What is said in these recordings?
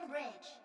on bridge.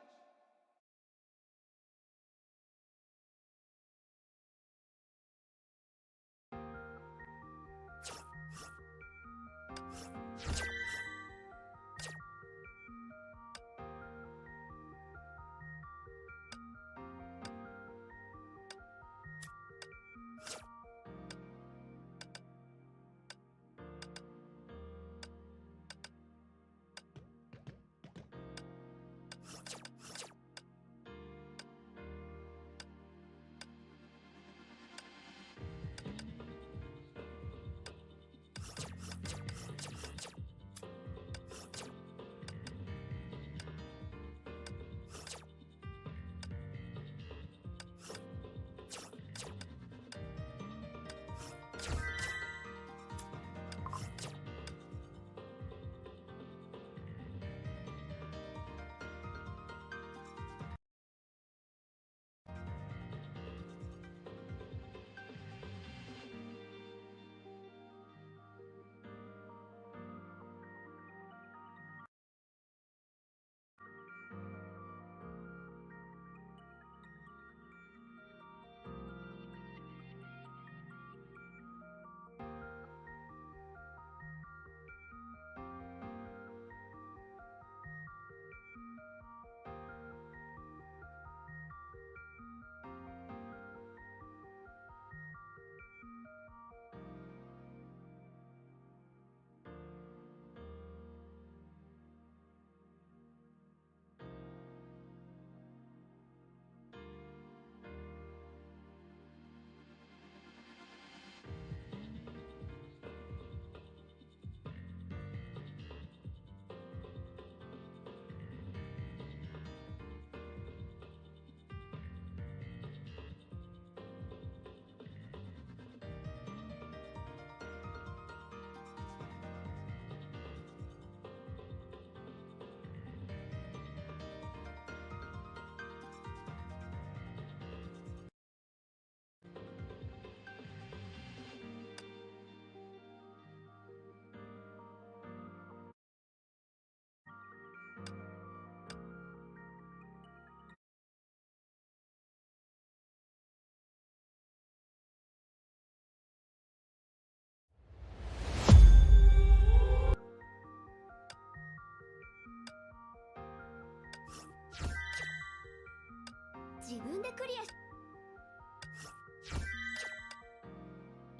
自分でクリアし、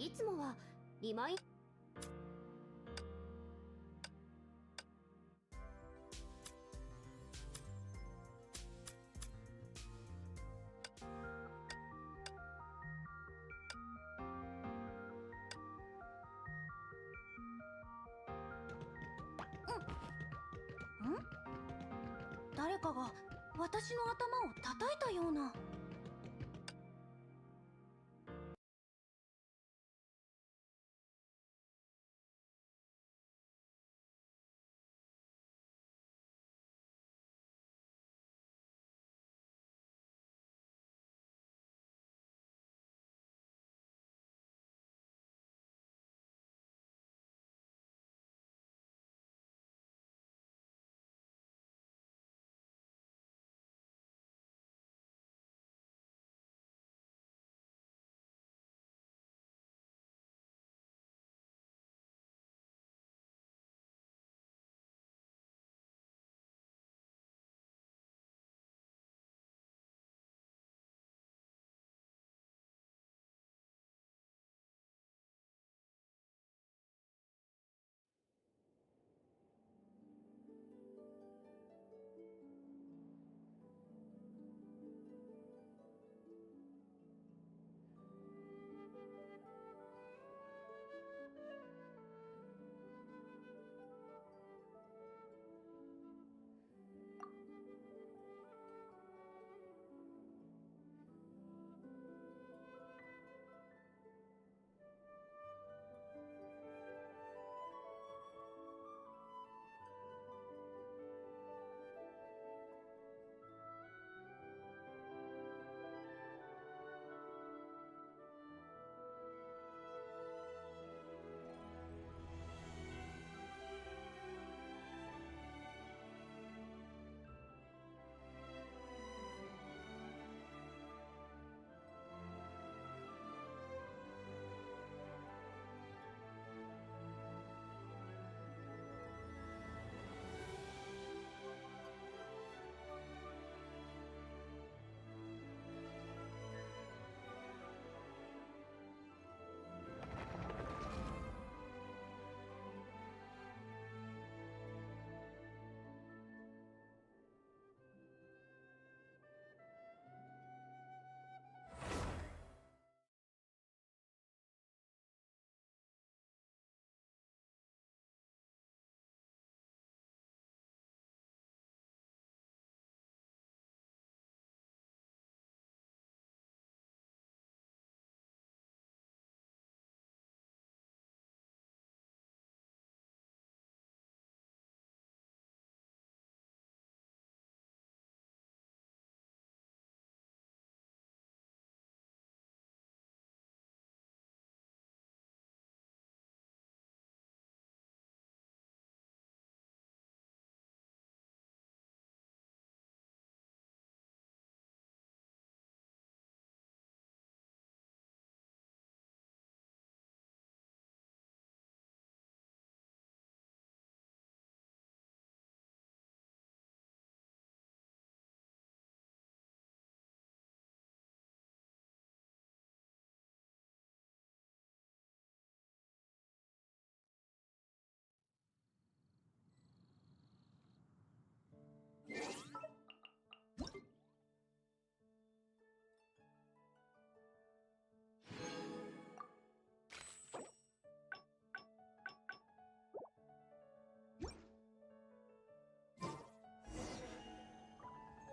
いつもはリマイン。誰かが私の頭を叩いたような。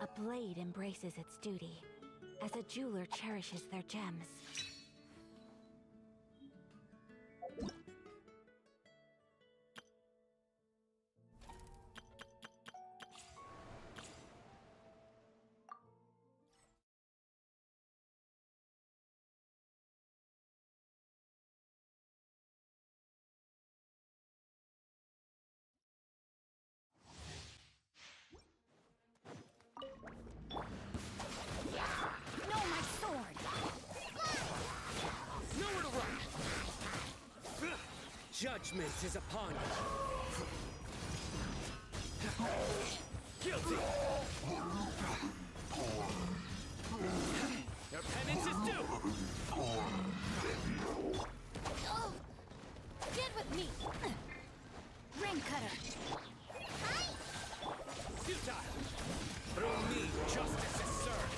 A blade embraces its duty, as a jeweler cherishes their gems. No, my sword! Nowhere to run! Judgment is upon you. Guilty! Your penance is due! Oh! Get with me! Ring cutter! Futile! Through me, justice is served!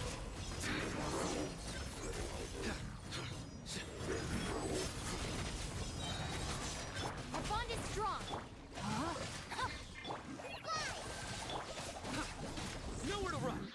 Our bond is strong! Nowhere to run!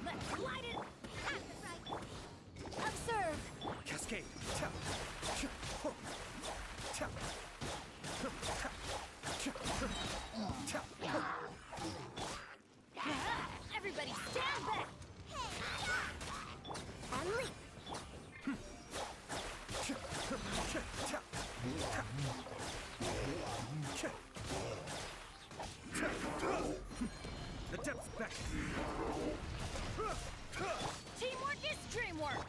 Let's light it! Observe! Cascade! Everybody stand back! And leap! The depths back! Teamwork is dreamwork!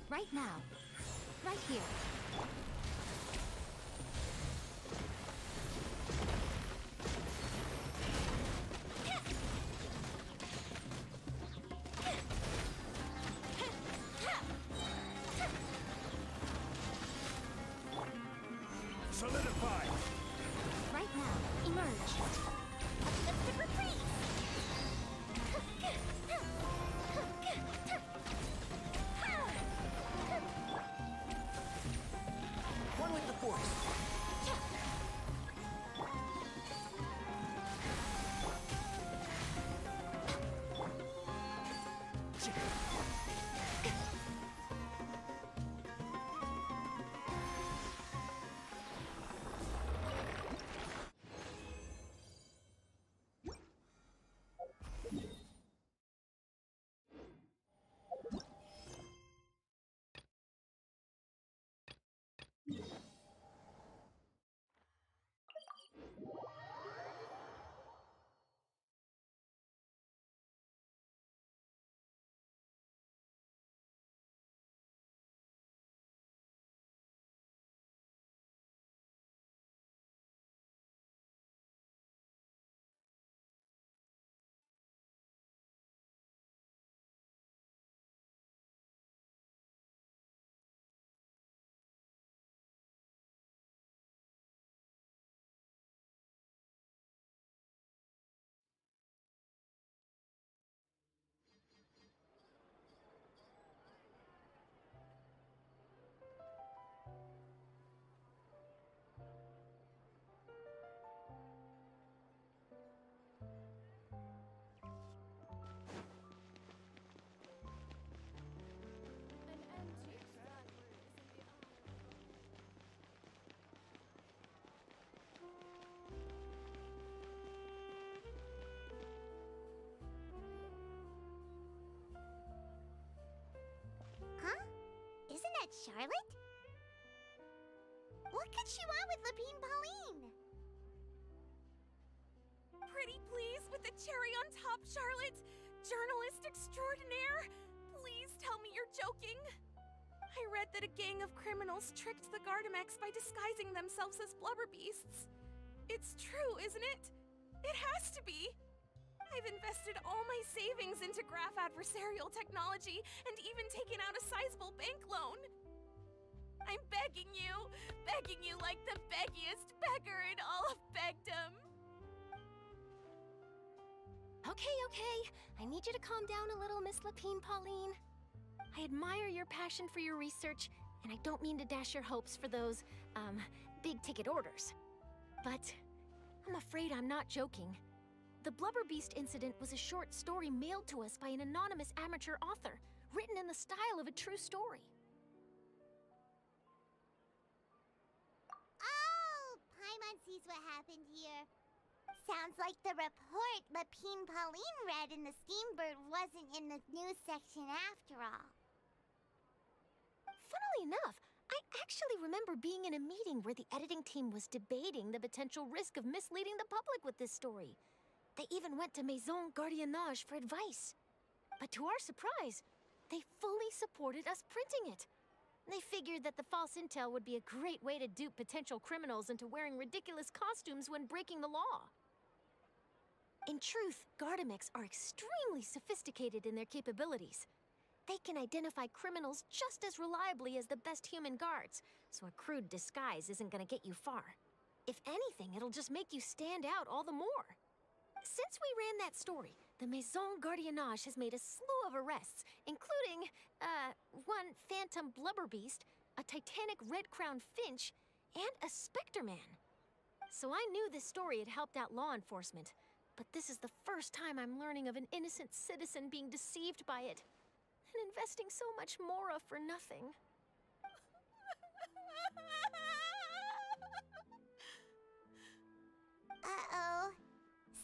Right now. Right here. Solidify! Right now. Emerge. Let's freeze! One with the force! magic! Huh? Isn't that Charlotte? What could she want with Lapine Pauline? Pretty please with the cherry on top, Charlotte! Journalist extraordinaire! Please tell me you're joking! I read that a gang of criminals tricked the Gardamex by disguising themselves as blubber beasts. It's true, isn't it? It has to be! I've invested all my savings into graph adversarial technology and even taken out a sizable bank loan. I'm begging you like the beggiest beggar in all of begdom. Okay. I need you to calm down a little, Miss Lapine Pauline. I admire your passion for your research, and I don't mean to dash your hopes for those, big-ticket orders. But I'm afraid I'm not joking. The Blubber Beast incident was a short story mailed to us by an anonymous amateur author, written in the style of a true story. Oh, Paimon sees what happened here. Sounds like the report Lapine Pauline read in the Steambird wasn't in the news section after all. Funnily enough, I actually remember being in a meeting where the editing team was debating the potential risk of misleading the public with this story. They even went to Maison Gardiennage for advice. But to our surprise, they fully supported us printing it. They figured that the false intel would be a great way to dupe potential criminals into wearing ridiculous costumes when breaking the law. In truth, Gardamex are extremely sophisticated in their capabilities. They can identify criminals just as reliably as the best human guards, so a crude disguise isn't gonna get you far. If anything, it'll just make you stand out all the more. Since we ran that story, the Maison Gardiennage has made a slew of arrests, including, one phantom blubber beast, a titanic red-crowned finch, and a specter man. So I knew this story had helped out law enforcement, but this is the first time I'm learning of an innocent citizen being deceived by it, and investing so much mora for nothing. Uh-oh.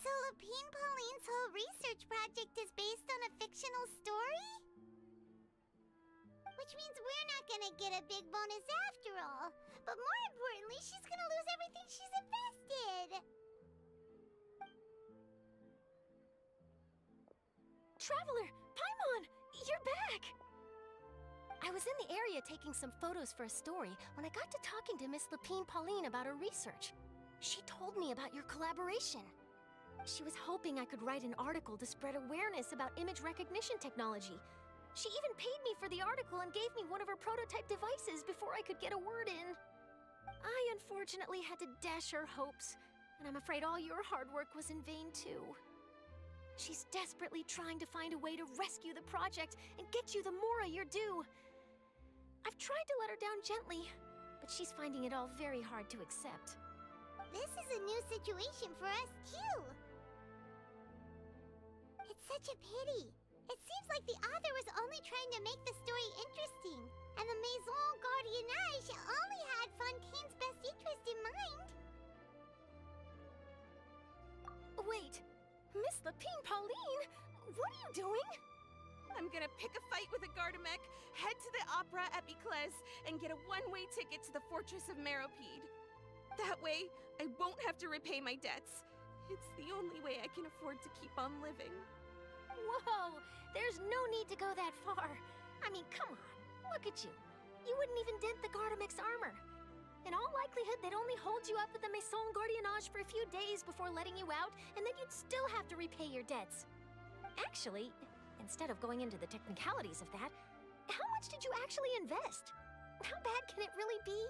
So Lapine Pauline's whole research project is based on a fictional story? Which means we're not gonna get a big bonus after all. But more importantly, she's gonna lose everything she's invested. Traveler! Paimon! You're back! I was in the area taking some photos for a story when I got to talking to Miss Lapine Pauline about her research. She told me about your collaboration. She was hoping I could write an article to spread awareness about image recognition technology. She even paid me for the article and gave me one of her prototype devices before I could get a word in. I unfortunately had to dash her hopes, and I'm afraid all your hard work was in vain too. She's desperately trying to find a way to rescue the project and get you the mora you're due. I've tried to let her down gently, but she's finding it all very hard to accept. This is a new situation for us, too. It's such a pity. It seems like the author to make the story interesting. And the Maison Gardiennage only had Fontaine's best interest in mind. Wait, Miss Lapine Pauline, what are you doing? I'm gonna pick a fight with a Gardamek, head to the Opera at Biclez, and get a one-way ticket to the Fortress of Meropide. That way, I won't have to repay my debts. It's the only way I can afford to keep on living. Whoa, there's no need to go that far. I mean, come on, look at you. You wouldn't even dent the Gardamek's armor. In all likelihood, they'd only hold you up at the Maison Gardiennage for a few days before letting you out, and then you'd still have to repay your debts. Actually, instead of going into the technicalities of that, how much did you actually invest? How bad can it really be?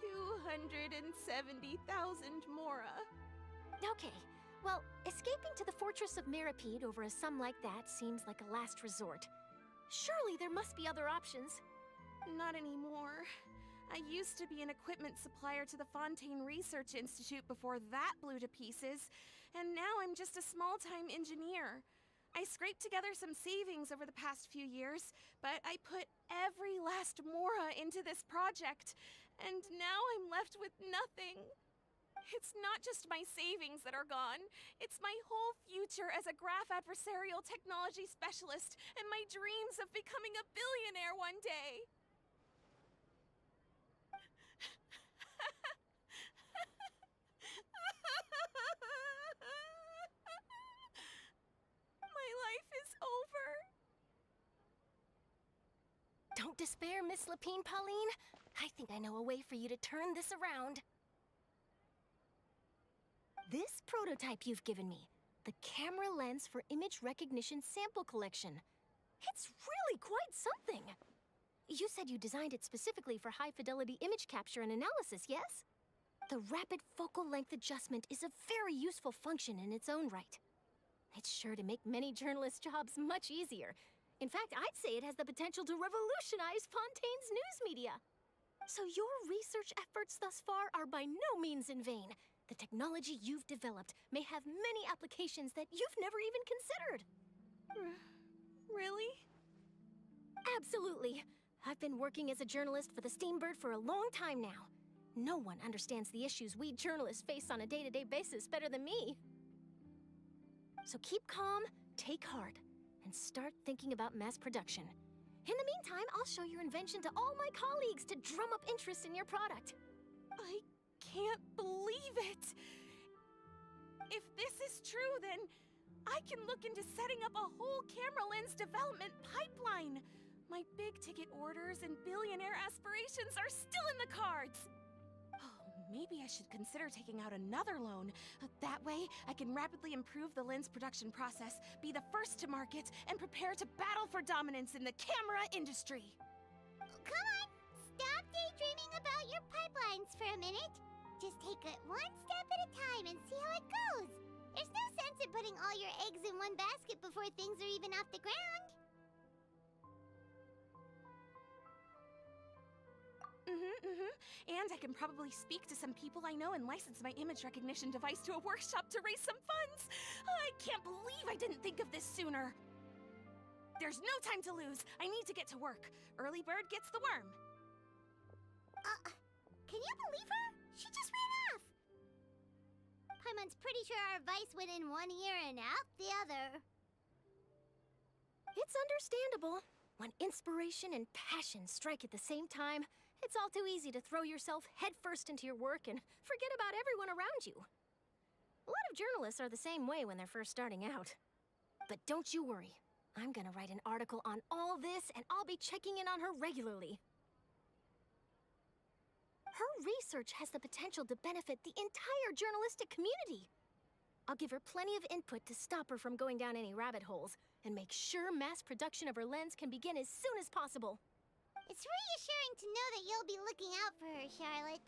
270,000 mora. Okay, well, escaping to the Fortress of Meropide over a sum like that seems like a last resort. Surely there must be other options. Not anymore. I used to be an equipment supplier to the Fontaine Research Institute before that blew to pieces, and now I'm just a small-time engineer. I scraped together some savings over the past few years, but I put every last mora into this project, and now I'm left with nothing. It's not just my savings that are gone. It's my whole future as a graph adversarial technology specialist and my dreams of becoming a billionaire one day. My life is over. Don't despair, Miss Lapine Pauline. I think I know a way for you to turn this around. This prototype you've given me, the camera lens for image recognition sample collection. It's really quite something. You said you designed it specifically for high-fidelity image capture and analysis, yes? The rapid focal length adjustment is a very useful function in its own right. It's sure to make many journalists' jobs much easier. In fact, I'd say it has the potential to revolutionize Fontaine's news media. So your research efforts thus far are by no means in vain. The technology you've developed may have many applications that you've never even considered. Really? Absolutely. I've been working as a journalist for the Steambird for a long time now. No one understands the issues we journalists face on a day-to-day basis better than me. So keep calm, take heart, and start thinking about mass production. In the meantime, I'll show your invention to all my colleagues to drum up interest in your product. I can't believe it! If this is true, then I can look into setting up a whole camera lens development pipeline. My big-ticket orders and billionaire aspirations are still in the cards. Oh, maybe I should consider taking out another loan. That way, I can rapidly improve the lens production process, be the first to market, and prepare to battle for dominance in the camera industry. Come on, stop daydreaming about your pipelines for a minute. Just take it one step at a time and see how it goes. There's no sense in putting all your eggs in one basket before things are even off the ground. And I can probably speak to some people I know and license my image recognition device to a workshop to raise some funds. I can't believe I didn't think of this sooner. There's no time to lose. I need to get to work. Early bird gets the worm. Can you believe her? She just ran off. Paimon's pretty sure our advice went in one ear and out the other. It's understandable. When inspiration and passion strike at the same time, it's all too easy to throw yourself headfirst into your work and forget about everyone around you. A lot of journalists are the same way when they're first starting out. But don't you worry. I'm gonna write an article on all this, and I'll be checking in on her regularly. Her research has the potential to benefit the entire journalistic community. I'll give her plenty of input to stop her from going down any rabbit holes, and make sure mass production of her lens can begin as soon as possible. It's reassuring to know that you'll be looking out for her, Charlotte.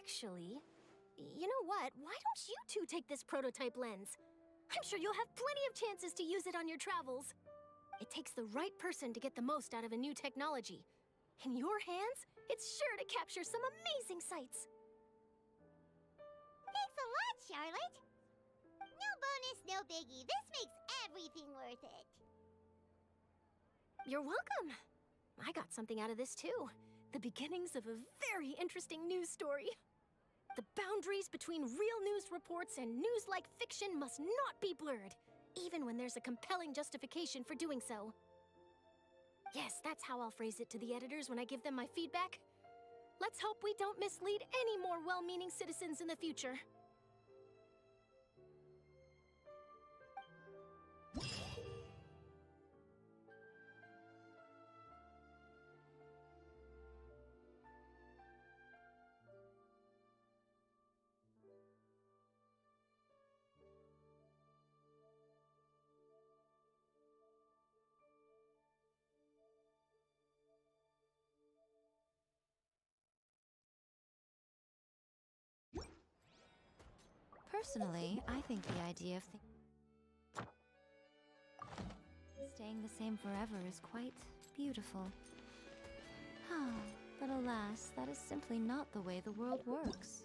Actually, you know what? Why don't you two take this prototype lens? I'm sure you'll have plenty of chances to use it on your travels. It takes the right person to get the most out of a new technology. In your hands, it's sure to capture some amazing sights. Thanks a lot, Charlotte. No bonus, no biggie. This makes everything worth it. You're welcome. I got something out of this too. The beginnings of a very interesting news story. The boundaries between real news reports and news-like fiction must not be blurred, even when there's a compelling justification for doing so. Yes, that's how I'll phrase it to the editors when I give them my feedback. Let's hope we don't mislead any more well-meaning citizens in the future. Personally, I think the idea of staying the same forever is quite beautiful. But alas, that is simply not the way the world works.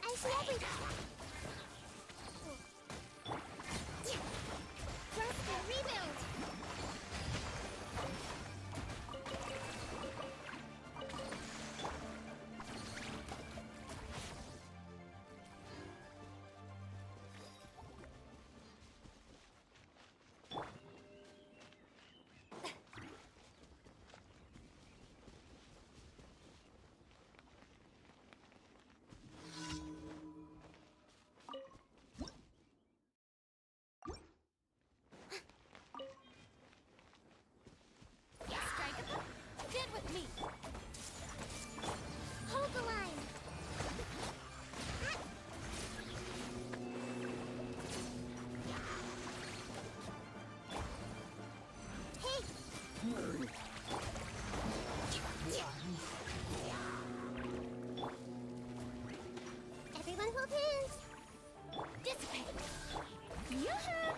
I see everything. Just a rebuild. Get with me! Hold the line. Hey! Everyone hold hands. Dissipate! Yoo-hoo!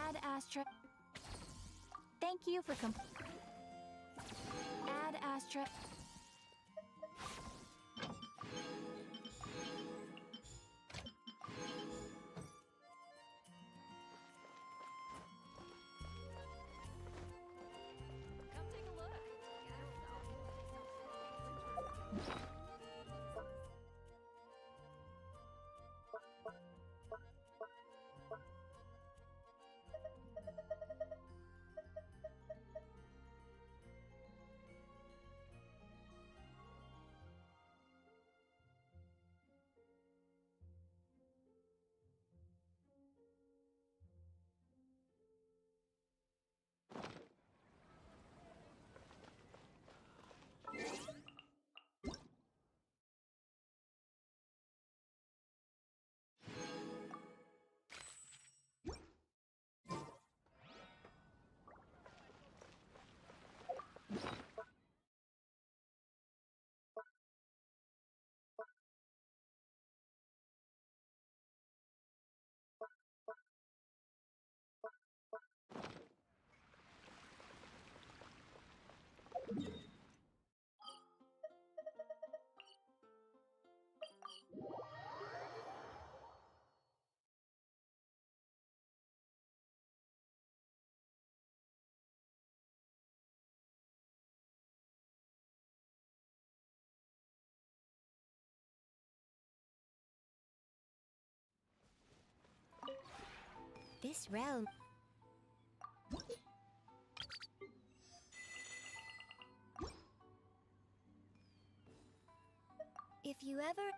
Add Astra. Thank you for Add Astra. Come take a look. This realm... If you ever...